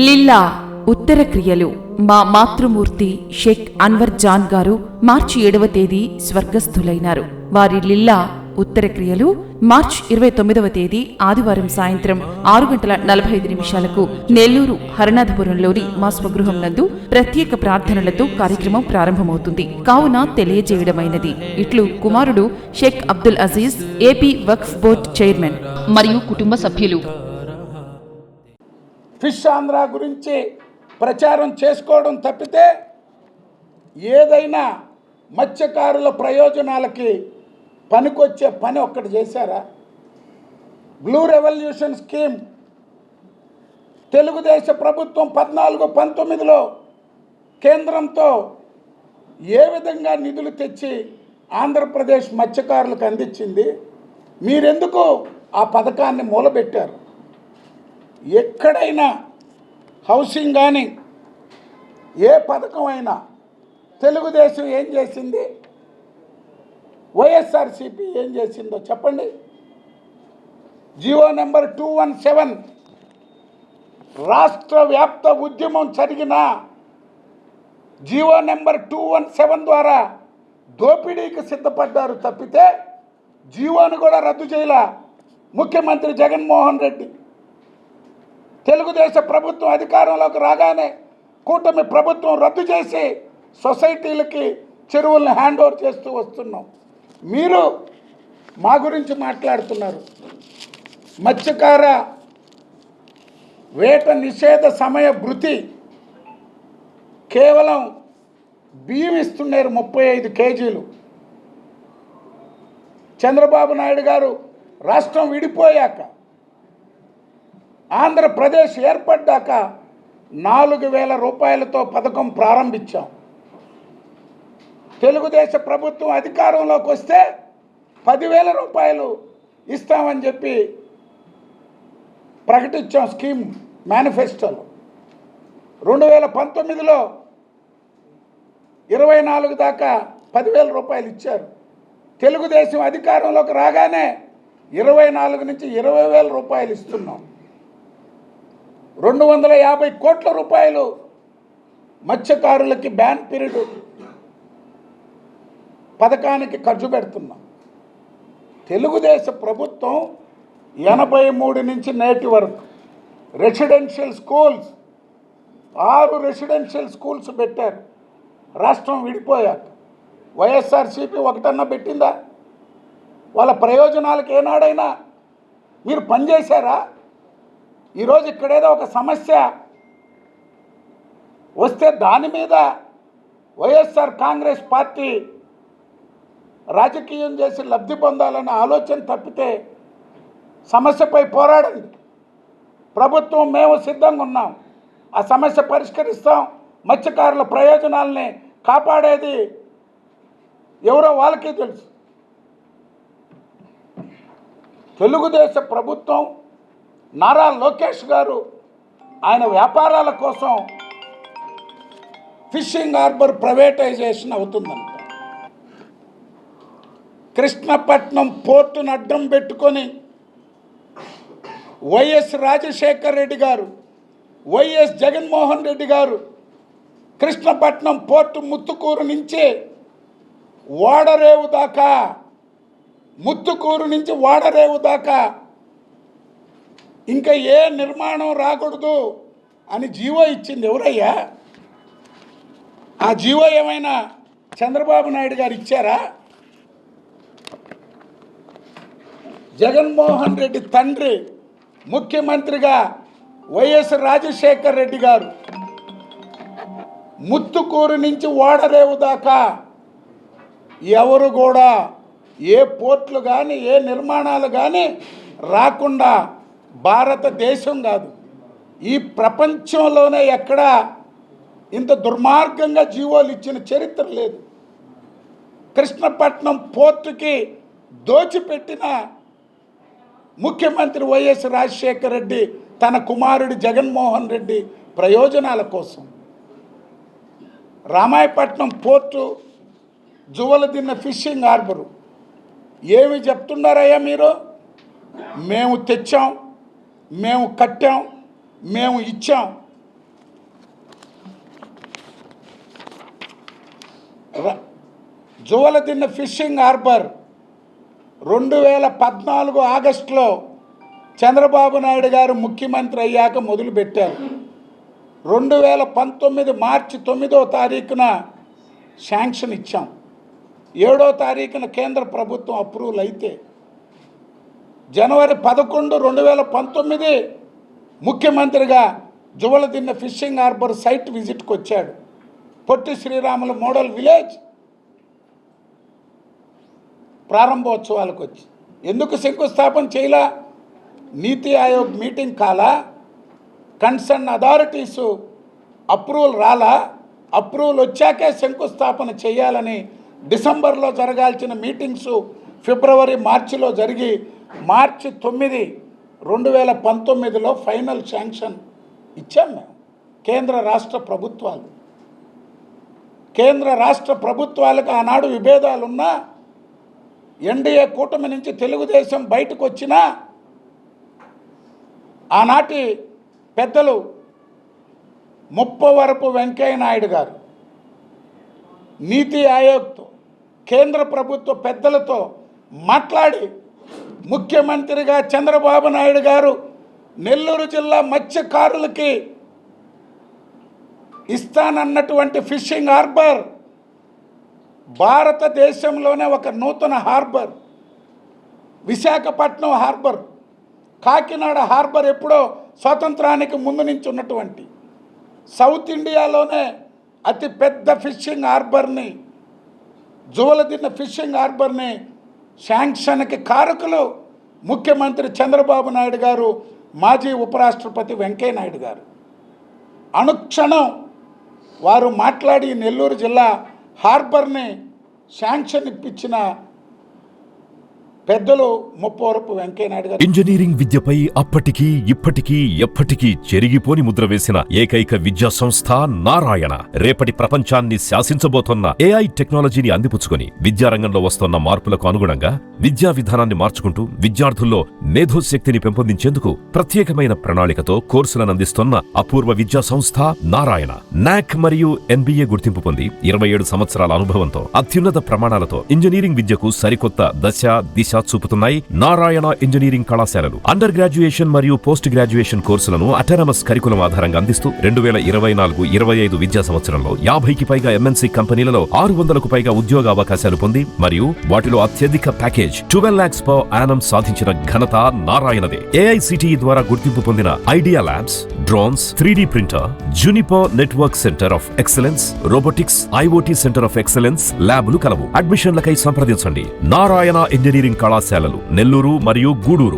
లిల్లా ఉత్తర క్రియలు. మా మాతృమూర్తి షేక్ అన్వర్ జాన్ గారు మార్చి 7వ తేదీ స్వర్గస్థులైనారు. వారి లిల్లా ఉత్తర క్రియలు మార్చి 29వ తేదీ ఆదివారం సాయంత్రం 6:45 నెల్లూరు హరనాథపురంలోని మా స్వగృహం నందు ప్రత్యేక ప్రార్థనలతో కార్యక్రమం ప్రారంభమవుతుంది. కావున తెలియజేయడమైనది. ఇట్లు కుమారుడు షేక్ అబ్దుల్ అజీజ్, ఏపీ వక్ఫ్ బోర్డ్ చైర్మన్ మరియు కుటుంబ సభ్యులు. ఫిష్ ఆంధ్ర గురించి ప్రచారం చేసుకోవడం తప్పితే ఏదైనా మత్స్యకారుల ప్రయోజనాలకి పనికొచ్చే పని ఒక్కటి చేశారా? బ్లూ రెవల్యూషన్ స్కీమ్ తెలుగుదేశం ప్రభుత్వం 14-19లో కేంద్రంతో ఏ విధంగా నిధులు తెచ్చి ఆంధ్రప్రదేశ్ మత్స్యకారులకు అందించింది? మీరెందుకు ఆ పథకాన్ని మూలబెట్టారు? ఎక్కడైనా హౌసింగ్ కానీ ఏ పథకం అయినా తెలుగుదేశం ఏం చేసింది, వైఎస్ఆర్సీపీ ఏం చేసిందో చెప్పండి. జీవో నెంబర్ 217 రాష్ట్ర వ్యాప్త ఉద్యమం జరిగిన జీవో నెంబర్ 217 ద్వారా దోపిడీకి సిద్ధపడ్డారు తప్పితే జీవోను కూడా రద్దు చేయాల ముఖ్యమంత్రి జగన్మోహన్ రెడ్డి. తెలుగుదేశం ప్రభుత్వం అధికారంలోకి రాగానే కూటమి ప్రభుత్వం రద్దు చేసి సొసైటీలకి చెరువులను హ్యాండ్ ఓవర్ చేస్తూ వస్తున్నాం. మీరు మా గురించి మాట్లాడుతున్నారు. మత్స్యకార వేట నిషేధ సమయ భృతి కేవలం బియ్యం ఇస్తున్నారు 35 కేజీలు. చంద్రబాబు నాయుడు గారు రాష్ట్రం విడిపోయాక ఆంధ్రప్రదేశ్ ఏర్పడ్డాక 4,000 రూపాయలతో పథకం ప్రారంభించాం. తెలుగుదేశం ప్రభుత్వం అధికారంలోకి వస్తే 10,000 రూపాయలు ఇస్తామని చెప్పి ప్రకటించాం స్కీమ్ మేనిఫెస్టోలో. 2019లో 24 దాకా 10,000 రూపాయలు ఇచ్చారు. తెలుగుదేశం అధికారంలోకి రాగానే 24 నుంచి 20,000 రూపాయలు ఇస్తున్నాం. 250 కోట్ల రూపాయలు మత్స్యకారులకి బ్యాన్ పీరియడ్ పథకానికి ఖర్చు పెడుతున్నాం. తెలుగుదేశం ప్రభుత్వం 83 నుంచి నేటి వరకు రెసిడెన్షియల్ స్కూల్స్ 6 రెసిడెన్షియల్ స్కూల్స్ పెట్టారు రాష్ట్రం విడిపోయాక. వైఎస్ఆర్సీపీ ఒకటన్నా పెట్టిందా? వాళ్ళ ప్రయోజనాలకు ఏనాడైనా మీరు పనిచేశారా? ఈరోజు ఇక్కడేదో ఒక సమస్య వస్తే దాని మీద వైఎస్ఆర్ కాంగ్రెస్ పార్టీ రాజకీయం చేసి లబ్ధి పొందాలన్న ఆలోచన తప్పితే సమస్యపై పోరాడండి. ప్రభుత్వం మేము సిద్ధంగా ఉన్నాం. ఆ సమస్య పరిష్కరిస్తాం. మత్స్యకారుల ప్రయోజనాలని కాపాడేది ఎవరో వాళ్ళకే తెలుసు. తెలుగుదేశం ప్రభుత్వం నారా లోకేష్ గారు ఆయన వ్యాపారాల కోసం ఫిషింగ్ హార్బర్ ప్రైవేటైజేషన్ అవుతుందంట. కృష్ణపట్నం పోర్టును అడ్డం పెట్టుకొని వైఎస్ రాజశేఖర్ రెడ్డి గారు, వైఎస్ జగన్మోహన్ రెడ్డి గారు కృష్ణపట్నం పోర్టు ముత్తుకూరు నుంచి వాడరేవు దాకా, ముత్తుకూరు నుంచి వాడరేవు దాకా ఇంకా ఏ నిర్మాణం రాకూడదు అని జీవో ఇచ్చింది ఎవరయ్యా? ఆ జీవో ఏమైనా చంద్రబాబు నాయుడు గారు ఇచ్చారా? జగన్మోహన్ రెడ్డి తండ్రి ముఖ్యమంత్రిగా వైఎస్ రాజశేఖర్ రెడ్డి గారు ముత్తుకూరు నుంచి ఓడరేవు దాకా ఎవరు కూడా ఏ పోర్ట్లు కానీ ఏ నిర్మాణాలు కానీ రాకుండా భారతదేశం కాదు ఈ ప్రపంచంలోనే ఎక్కడా ఇంత దుర్మార్గంగా జీవోలు ఇచ్చిన చరిత్ర లేదు. కృష్ణపట్నం పోర్టుకి దోచిపెట్టిన ముఖ్యమంత్రి వైఎస్ రాజశేఖర రెడ్డి తన కుమారుడు జగన్మోహన్ రెడ్డి ప్రయోజనాల కోసం Ramayapatnam port, Juvvaladinne fishing harbour ఏమి చెప్తున్నారయ్యా మీరు? మేము తెచ్చాం, మేము కట్టాం, మేము ఇచ్చాం. జువలదిన్న ఫిషింగ్ హార్బర్ 2014 ఆగస్టులో చంద్రబాబు నాయుడు గారు ముఖ్యమంత్రి అయ్యాక మొదలుపెట్టారు. 2019 మార్చి 9వ తారీఖున శాంక్షన్ ఇచ్చాం. 7వ తారీఖున కేంద్ర ప్రభుత్వం అప్రూవల్ అయితే జనవరి 11, 2019 ముఖ్యమంత్రిగా జువలదిన్న ఫిషింగ్ హార్బర్ సైట్ విజిట్కి వచ్చాడు. పొట్టి శ్రీరాములు మోడల్ విలేజ్ ప్రారంభోత్సవాలకు వచ్చి ఎందుకు శంకుస్థాపన చేయలా? నీతి ఆయోగ్ మీటింగ్ కాలా? కన్సర్న్ అథారిటీసు అప్రూవల్ రాలా? అప్రూవల్ వచ్చాకే శంకుస్థాపన చేయాలని డిసెంబర్లో జరగాల్సిన మీటింగ్స్ ఫిబ్రవరి, మార్చిలో జరిగి మార్చి 9, 2019లో ఫైనల్ శాంక్షన్ ఇచ్చాం మేము. కేంద్ర రాష్ట్ర ప్రభుత్వాలకు ఆనాడు విభేదాలున్నా, ఎన్డీఏ కూటమి నుంచి తెలుగుదేశం బయటకు వచ్చినా ఆనాటి పెద్దలు ముప్పవరపు వెంకయ్య నాయుడు గారు నీతి ఆయోగ్తో కేంద్ర ప్రభుత్వ పెద్దలతో మాట్లాడి ముఖ్యమంత్రిగా చంద్రబాబు నాయుడు గారు నెల్లూరు జిల్లా మత్స్యకారులకి ఇస్తానన్నటువంటి ఫిషింగ్ హార్బర్ భారతదేశంలోనే ఒక నూతన harbour, Visakhapatnam harbour, Kakinada harbour ఎప్పుడో స్వాతంత్రానికి ముందు నుంచి ఉన్నటువంటి సౌత్ ఇండియాలోనే అతి పెద్ద ఫిషింగ్ హార్బర్ని, జువలదిన్న ఫిషింగ్ హార్బర్ని శాంక్షన్కి కారకులు ముఖ్యమంత్రి చంద్రబాబు నాయుడు గారు, మాజీ ఉపరాష్ట్రపతి వెంకయ్య నాయుడు గారు. అనుక్షణం వారు మాట్లాడి నెల్లూరు జిల్లా హార్బర్ని శాంక్షన్ ఇప్పించిన పెద్దలు ముప్పవరపు వెంకయ్య నాయుడు గారు. ఇంజనీరింగ్ విద్యపై అప్పటికీ ఇప్పటికీ ఎప్పటికీ చెరిగిపోని ముద్ర వేసిన ఏకైక విద్యా సంస్థ నారాయణ. రేపటి ప్రపంచాన్ని శాసించబోతున్న ఏఐ టెక్నాలజీని అందిపుచ్చుకొని విద్యారంగంలో వస్తున్న మార్పులకు అనుగుణంగా విద్యా విధానాన్ని మార్చుకుంటూ విద్యార్థుల్లో మేధోశక్తిని పెంపొందించేందుకు ప్రత్యేకమైన ప్రణాళికతో కోర్సులను అందిస్తున్న అపూర్వ విద్యా సంస్థ నారాయణ. నాక్ మరియు ఎన్బిఏ గుర్తింపు పొంది 27 సంవత్సరాల అనుభవంతో అత్యున్నత ప్రమాణాలతో ఇంజనీరింగ్ విద్యకు సరికొత్త దశ దిశ చూపుతున్నాయి నారాయణ ఇంజనీరింగ్ కళాశాలలు. అండర్ గ్రాడ్యుయేషన్ మరియు పోస్ట్ గ్రాడ్యుయేషన్ కోర్సులను అటానమస్ కరికులం ఆధారంగా అందిస్తూ 2024-25 విద్యా సంవత్సరంలో 50కి పైగా ఎంఎన్సీ కంపెనీలలో 600కు పైగా ఉద్యోగ అవకాశాలు పొంది మరియు వాటిలో అత్యధిక ప్యాకేజ్ 12 lakhs per annum సాధించిన ఘనత నారాయణదే. ఏఐసిటిఈ ద్వారా గుర్తింపు పొందిన idea labs, drones, 3D printer, Juniper network centre of excellence, robotics, IoT centre of excellence ల్యాబులు కలవు. అడ్మిషన్లకై సంప్రదించండి. నారాయణ ఇంజనీరింగ్ కళాశాలలు నెల్లూరు మరియు గూడూరు.